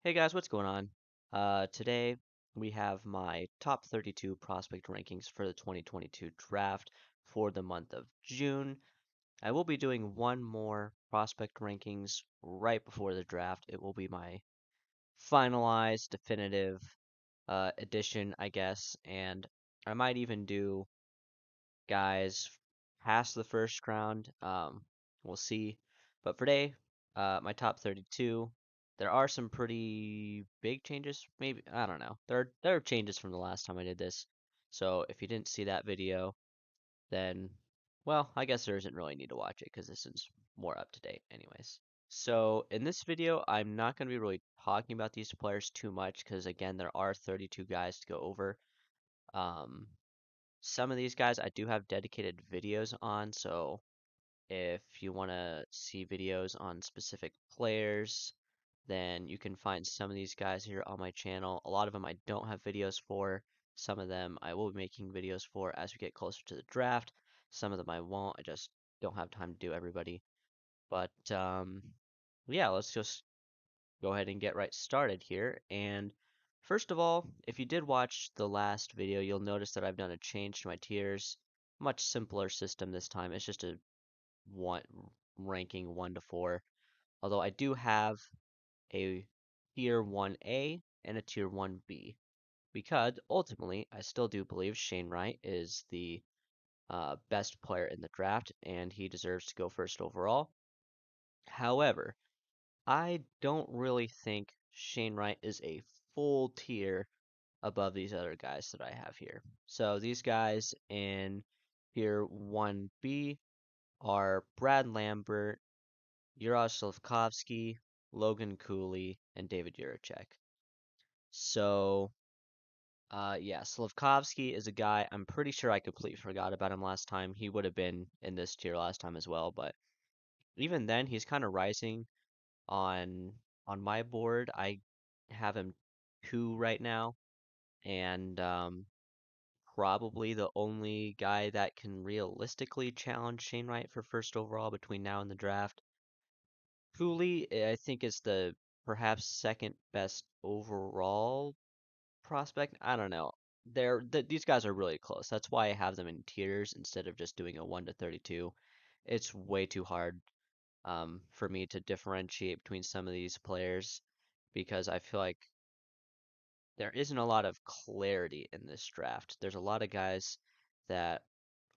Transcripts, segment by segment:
Hey guys, what's going on? Today we have my top 32 prospect rankings for the 2022 draft for the month of June. I will be doing one more prospect rankings right before the draft. It will be my finalized, definitive edition, I guess, and I might even do guys past the first round. We'll see. But for today, my top 32. There are some pretty big changes. Maybe I don't know. There are changes from the last time I did this. So if you didn't see that video, then well, I guess there isn't really need to watch it because this is more up to date, anyways. So in this video, I'm not going to be really talking about these players too much because again, there are 32 guys to go over. Um, some of these guys I do have dedicated videos on, so if you want to see videos on specific players, then you can find some of these guys here on my channel. A lot of them I don't have videos for. Some of them I will be making videos for as we get closer to the draft. Some of them I won't. I just don't have time to do everybody. But yeah, let's just go ahead and get right started here. And first of all, if you did watch the last video, you'll notice that I've done a change to my tiers. Much simpler system this time. It's just a one ranking 1 to 4. Although I do have a tier 1A and a tier 1B because ultimately I still do believe Shane Wright is the best player in the draft and he deserves to go first overall. However, I don't really think Shane Wright is a full tier above these other guys that I have here. So these guys in tier 1B are Brad Lambert, Yuri Slafkovsky, Logan Cooley, and David Juracek. So, yeah, Slavkovsky is a guy I'm pretty sure I completely forgot about him last time. He would have been in this tier last time as well, but even then, he's kind of rising on on my board. I have him 2 right now, and probably the only guy that can realistically challenge Shane Wright for first overall between now and the draft. Cooley, I think, is the perhaps second best overall prospect. I don't know. These guys are really close. That's why I have them in tiers instead of just doing a 1 to 32. It's way too hard for me to differentiate between some of these players because I feel like there isn't a lot of clarity in this draft. There's a lot of guys that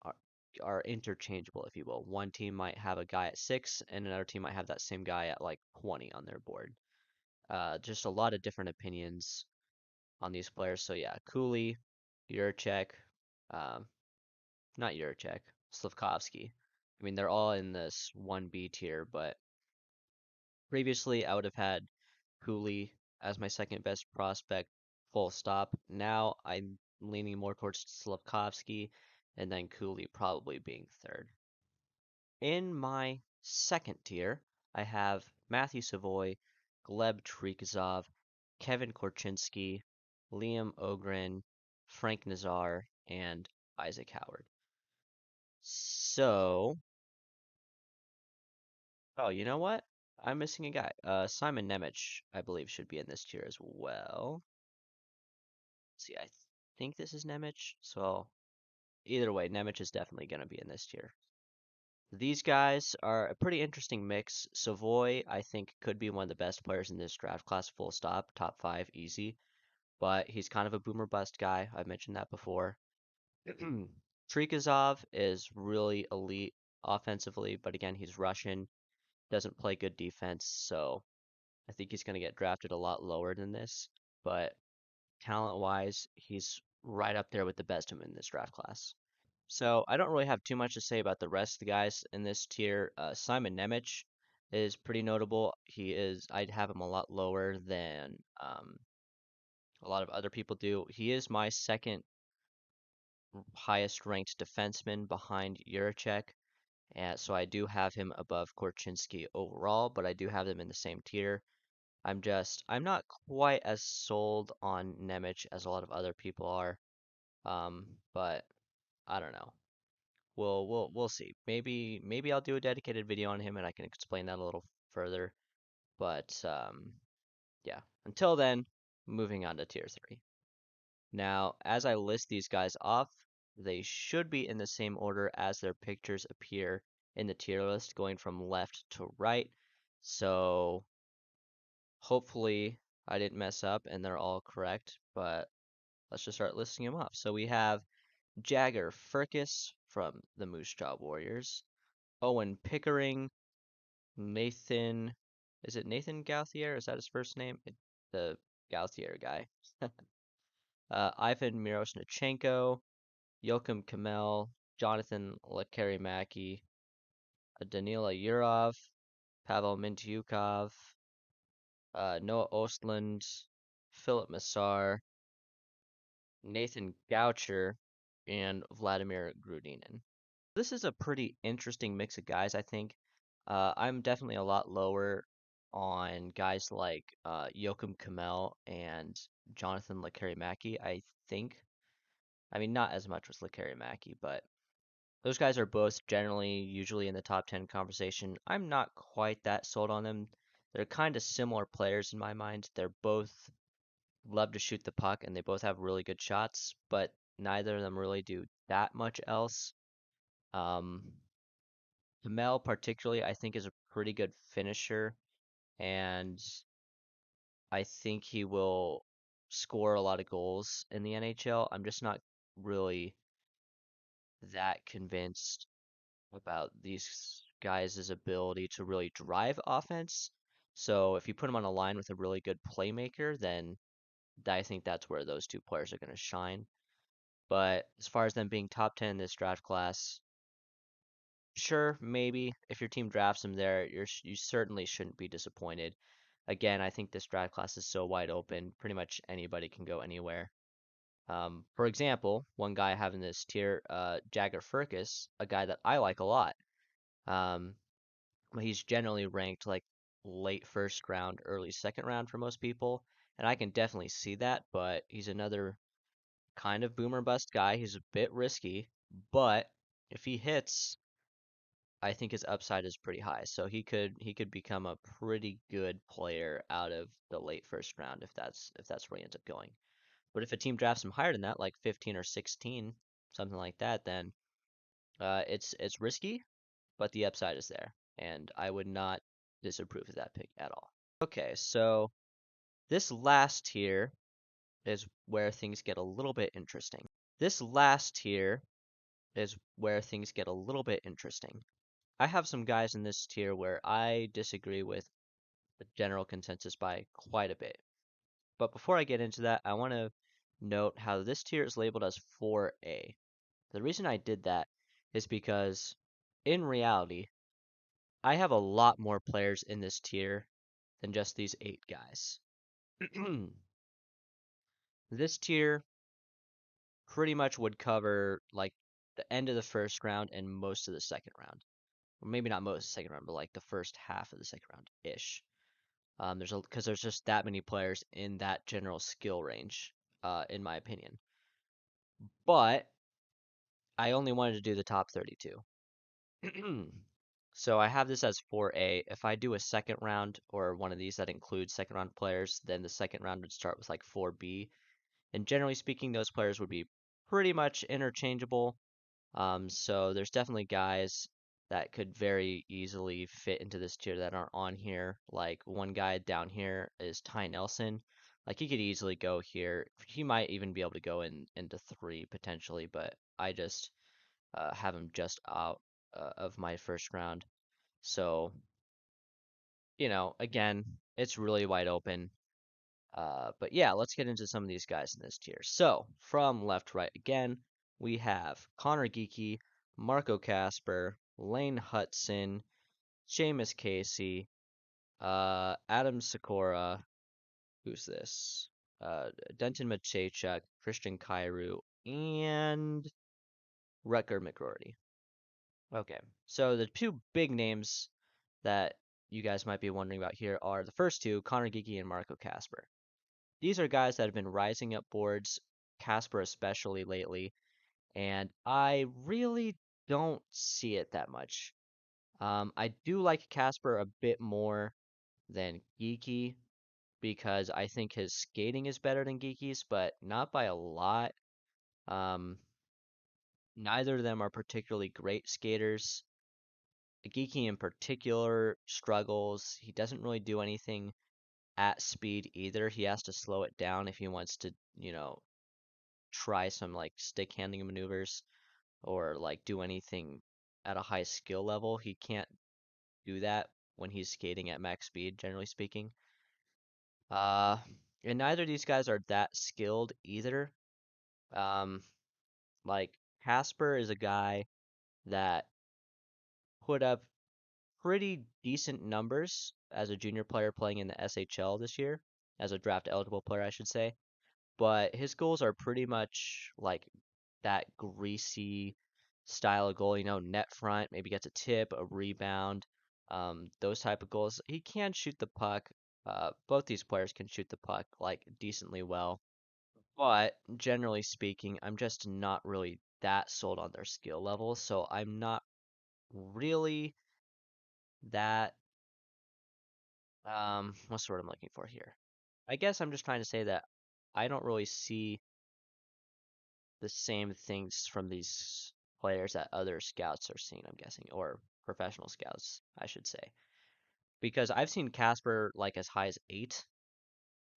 are are interchangeable, if you will. One team might have a guy at 6, and another team might have that same guy at like 20 on their board. Just a lot of different opinions on these players. So yeah, Cooley, Juracek, um, not Juracek, Slavkovsky. I mean, they're all in this 1B tier, but previously I would have had Cooley as my second best prospect, full stop. Now I'm leaning more towards Slavkovsky, and then Cooley probably being third. In my second tier, I have Matthew Savoy, Gleb Trikazov, Kevin Korchinski, Liam Ogren, Frank Nazar, and Isaac Howard. So, oh, you know what? I'm missing a guy. Simon Nemec, I believe, should be in this tier as well. See, I think this is Nemec. So, either way, Nemec is definitely going to be in this tier. These guys are a pretty interesting mix. Savoy, I think, could be one of the best players in this draft class, full stop, top 5, easy. But he's kind of a boomer bust guy. I've mentioned that before. Trikazov is really elite offensively, but again, he's Russian, doesn't play good defense, so I think he's going to get drafted a lot lower than this. But talent-wise, he's right up there with the best of them in this draft class. So I don't really have too much to say about the rest of the guys in this tier. Simon Nemec is pretty notable. I'd have him a lot lower than a lot of other people do. He is my second highest ranked defenseman behind Juracek. And so I do have him above Korchinski overall, but I do have them in the same tier. I'm not quite as sold on Nemec as a lot of other people are. But I don't know. We'll see. Maybe I'll do a dedicated video on him and I can explain that a little further. But Yeah. Until then, moving on to tier 3. Now, as I list these guys off, they should be in the same order as their pictures appear in the tier list, going from left to right. So hopefully I didn't mess up and they're all correct, but let's just start listing them off. So we have Jagger Firkus from the Moose Jaw Warriors, Owen Pickering, Nathan, is it Nathan Gauthier? Is that his first name? The Gauthier guy. Ivan Miroshnichenko, Joachim Kamel, Jonathan Lekarimaki, Danila Yurov, Pavel Mintyukov, Noah Ostland, Philip Massar, Nathan Goucher, and Vladimir Grudinin. This is a pretty interesting mix of guys, I think. I'm definitely a lot lower on guys like Joachim Kamel and Jonathan Lekarimaki, I think. I mean, not as much with Lekarimaki, but those guys are both generally usually in the top 10 conversation. I'm not quite that sold on them. They're kind of similar players in my mind. They're both love to shoot the puck and they both have really good shots, but neither of them really do that much else. Um, Hamel particularly, I think, is a pretty good finisher, and I think he will score a lot of goals in the NHL. I'm just not really that convinced about these guys' ability to really drive offense. So if you put them on a line with a really good playmaker, then I think that's where those two players are going to shine. But as far as them being top 10 in this draft class, sure, maybe if your team drafts them there, you certainly shouldn't be disappointed. Again, I think this draft class is so wide open, pretty much anybody can go anywhere. For example, one guy having this tier, Jagger Firkus, a guy that I like a lot. Um, he's generally ranked like late first round, early second round for most people, and I can definitely see that, but he's another kind of boomer bust guy. He's a bit risky, but if he hits, I think his upside is pretty high. So he could become a pretty good player out of the late first round if that's where he ends up going. But if a team drafts him higher than that, like 15 or 16, something like that, then it's risky, but the upside is there, and I would not disapprove of that pick at all. Okay, so this last tier is where things get a little bit interesting. This last tier is where things get a little bit interesting. I have some guys in this tier where I disagree with the general consensus by quite a bit. But before I get into that, I want to note how this tier is labeled as 4A. The reason I did that is because in reality, I have a lot more players in this tier than just these 8 guys. This tier pretty much would cover like the end of the first round and most of the second round. Or maybe not most of the second round, but like the first half of the second round ish. Because there's just that many players in that general skill range, in my opinion. But I only wanted to do the top 32. So I have this as 4A. If I do a second round or one of these that includes second round players, then the second round would start with like 4B. And generally speaking, those players would be pretty much interchangeable. So there's definitely guys that could very easily fit into this tier that aren't on here. Like one guy down here is Ty Nelson. Like he could easily go here. He might even be able to go into 3 potentially, but I just have him just out of my first round. So, again, it's really wide open. But yeah, let's get into some of these guys in this tier. So, from left to right again, we have Connor Geeky, Marco Casper, Lane Hudson, Seamus Casey, Adam Sikora, who's this? Denton Machachuk, Christian Kairu, and Rutger McGroarty. Okay, so the two big names that you guys might be wondering about here are the first two, Connor Geeky and Marco Casper. These are guys that have been rising up boards, Casper especially lately, and I really don't see it that much. I do like Casper a bit more than Geeky, because I think his skating is better than Geeky's, but not by a lot. Um, Neither of them are particularly great skaters. Geeky in particular struggles. He doesn't really do anything at speed either. He has to slow it down if he wants to, try some like stick handling maneuvers or like do anything at a high skill level. He can't do that when he's skating at max speed, generally speaking. Uh, and neither of these guys are that skilled either. Um, like Casper is a guy that put up pretty decent numbers as a junior player playing in the SHL this year, as a draft eligible player, I should say. But his goals are pretty much like that greasy style of goal, net front, maybe gets a tip, a rebound, those type of goals. He can shoot the puck. Both these players can shoot the puck like decently well. But generally speaking, I'm just not really that sold on their skill level. So I'm not really that, what's the word I'm looking for here? I guess I'm just trying to say that I don't really see the same things from these players that other scouts are seeing, I'm guessing, or professional scouts, I should say. Because I've seen Casper like as high as 8,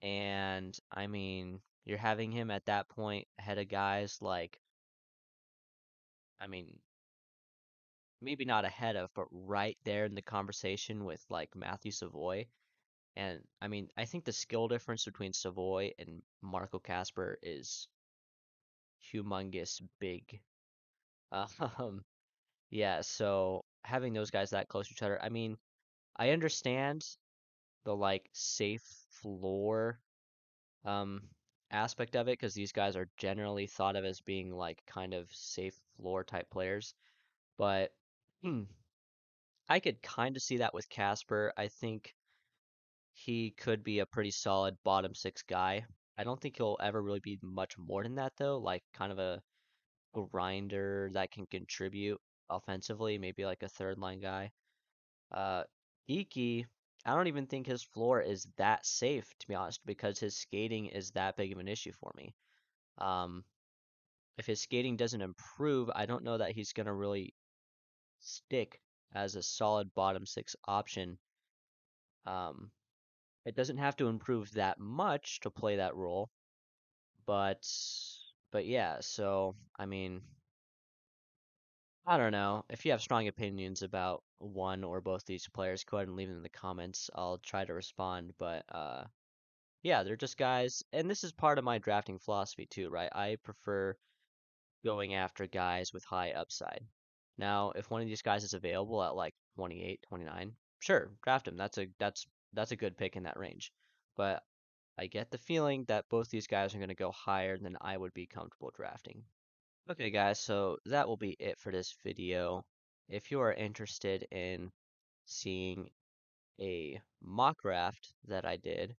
and I mean, you're having him at that point ahead of guys like, I mean, maybe not ahead of, but right there in the conversation with like Matthew Savoy. And I mean, I think the skill difference between Savoy and Marco Casper is humongous big. Um, yeah, so having those guys that close to each other, I mean, I understand the like safe floor um aspect of it because these guys are generally thought of as being like kind of safe floor type players, but hmm, I could kind of see that with Casper. I think he could be a pretty solid bottom six guy. I don't think he'll ever really be much more than that though, like kind of a grinder that can contribute offensively, maybe like a third line guy. Uh, Iki, I don't even think his floor is that safe, to be honest, because his skating is that big of an issue for me. Um, if his skating doesn't improve, I don't know that he's going to really stick as a solid bottom six option. Um, it doesn't have to improve that much to play that role, but yeah, so I mean, I don't know. If you have strong opinions about one or both these players, go ahead and leave them in the comments. I'll try to respond, but yeah, they're just guys, and this is part of my drafting philosophy too, right? I prefer going after guys with high upside. Now, if one of these guys is available at like 28, 29, sure, draft him. That's a good pick in that range. But I get the feeling that both these guys are going to go higher than I would be comfortable drafting. Okay, guys, so that will be it for this video. If you are interested in seeing a mock draft that I did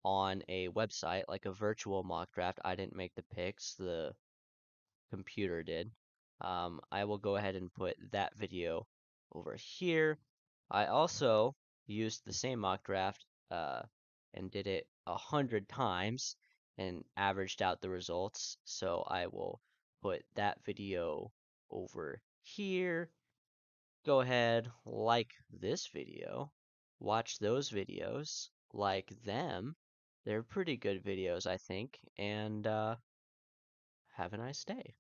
on a website, like a virtual mock draft, I didn't make the picks, the computer did. I will go ahead and put that video over here. I also used the same mock draft and did it 100 times and averaged out the results. So I will put that video over here. Go ahead, like this video, watch those videos, like them. They're pretty good videos, I think, and have a nice day.